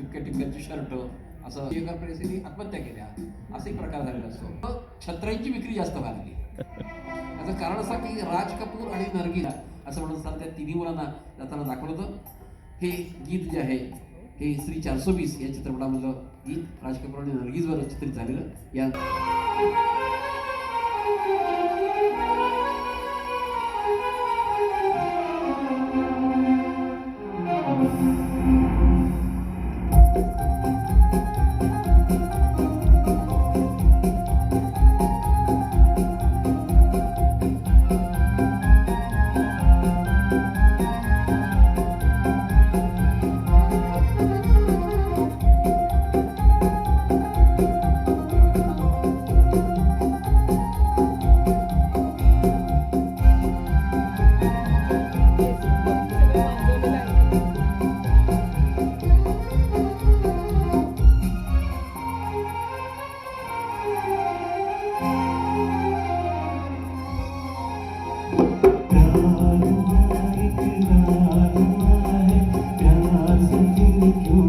ठिपक्या ठिपक्याचे shirt असं एका प्रेसीने आत्महत्या केल्या असे प्रकार झालेला असतो. छत्र्यांची विक्री जास्त वाढली. त्याचं कारण असं की राज कपूर आणि नरगिस असं म्हणत असताना त्या तिन्ही मुलांना जाताना दाखवलं होतं. हे गीत जे आहे हे श्री 420 या चित्रपटामधलं गीत राज कपूर आणि नरगिसवर चित्रित झालेलं. या प्यार से दिल क्यों